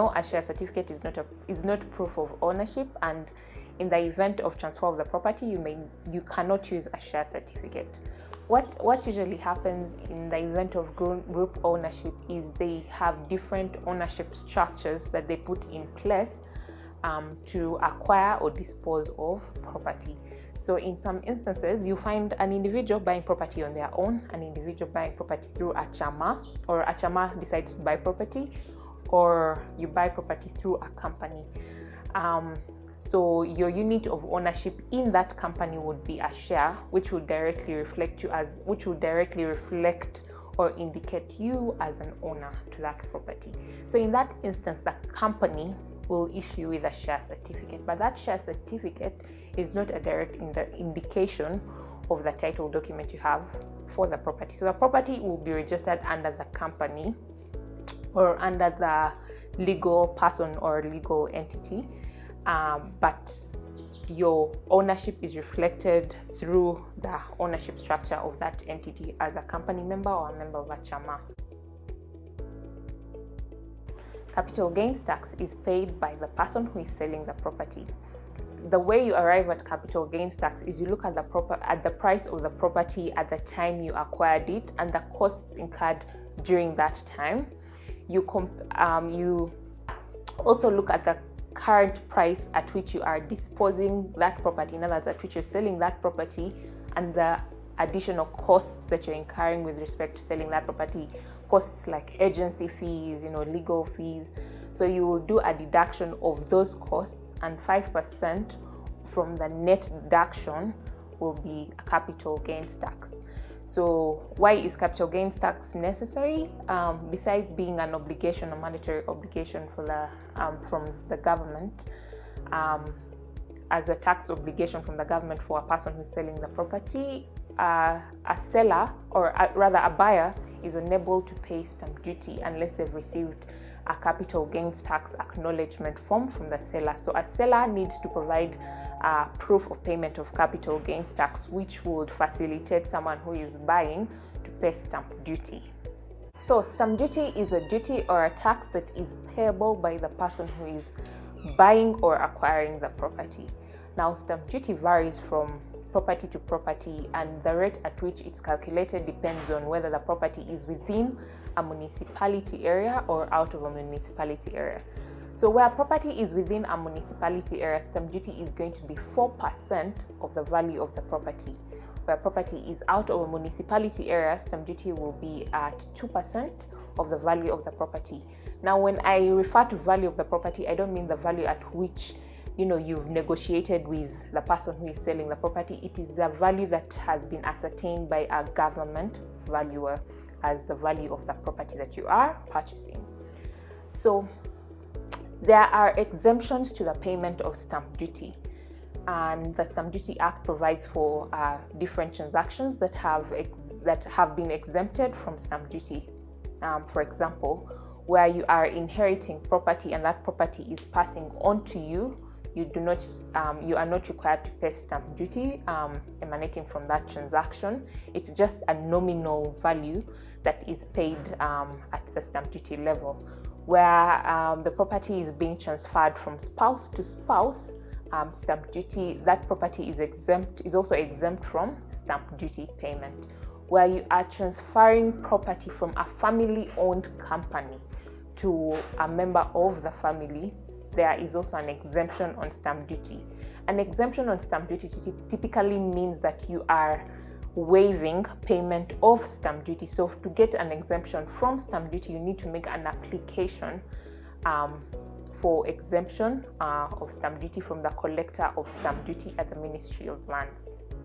now a share certificate is not proof of ownership, and in the event of transfer of the property, you cannot use a share certificate. What usually happens in the event of group ownership is they have different ownership structures that they put in place to acquire or dispose of property. So in some instances, you find an individual buying property on their own, an individual buying property through a chama, or a chama decides to buy property, or you buy property through a company. So your unit of ownership in that company would be a share, which will directly reflect or indicate you as an owner to that property. So in that instance, the company will issue with a share certificate, but that share certificate is not a direct indication of the title document you have for the property. So the property will be registered under the company or under the legal person or legal entity, but your ownership is reflected through the ownership structure of that entity as a company member or a member of a chama. Capital gains tax is paid by the person who is selling the property. The way you arrive at capital gains tax is you look at the price of the property at the time you acquired it and the costs incurred during that time. You also look at the current price at which you are disposing that property, in other words, at which you're selling that property, and the additional costs that you're incurring with respect to selling that property, costs like agency fees, legal fees. So you will do a deduction of those costs, and 5% from the net deduction will be a capital gains tax. So why is capital gains tax necessary? Besides being an obligation, a mandatory obligation from the government, as a tax obligation from the government for a person who's selling the property, a seller, or rather a buyer, is unable to pay stamp duty unless they've received a capital gains tax acknowledgement form from the seller. So a seller needs to provide proof of payment of capital gains tax, which would facilitate someone who is buying to pay stamp duty. So stamp duty is a duty or a tax that is payable by the person who is buying or acquiring the property. Now, stamp duty varies from property to property, and the rate at which it's calculated depends on whether the property is within a municipality area or out of a municipality area. So where property is within a municipality area, stamp duty is going to be 4% of the value of the property. Where property is out of a municipality area, stamp duty will be at 2% of the value of the property. Now, when I refer to value of the property, I don't mean the value at which you've negotiated with the person who is selling the property. It is the value that has been ascertained by a government valuer as the value of the property that you are purchasing. So there are exemptions to the payment of stamp duty, and the Stamp Duty Act provides for different transactions that have been exempted from stamp duty. For example, where you are inheriting property and that property is passing on to you, you are not required to pay stamp duty emanating from that transaction. It's just a nominal value that is paid at the stamp duty level. Where the property is being transferred from spouse to spouse, stamp duty, that property is also exempt from stamp duty payment. Where you are transferring property from a family-owned company to a member of the family, there is also an exemption on stamp duty. An exemption on stamp duty typically means that you are waiving payment of stamp duty. So to get an exemption from stamp duty, you need to make an application for exemption of stamp duty from the collector of stamp duty at the Ministry of Lands.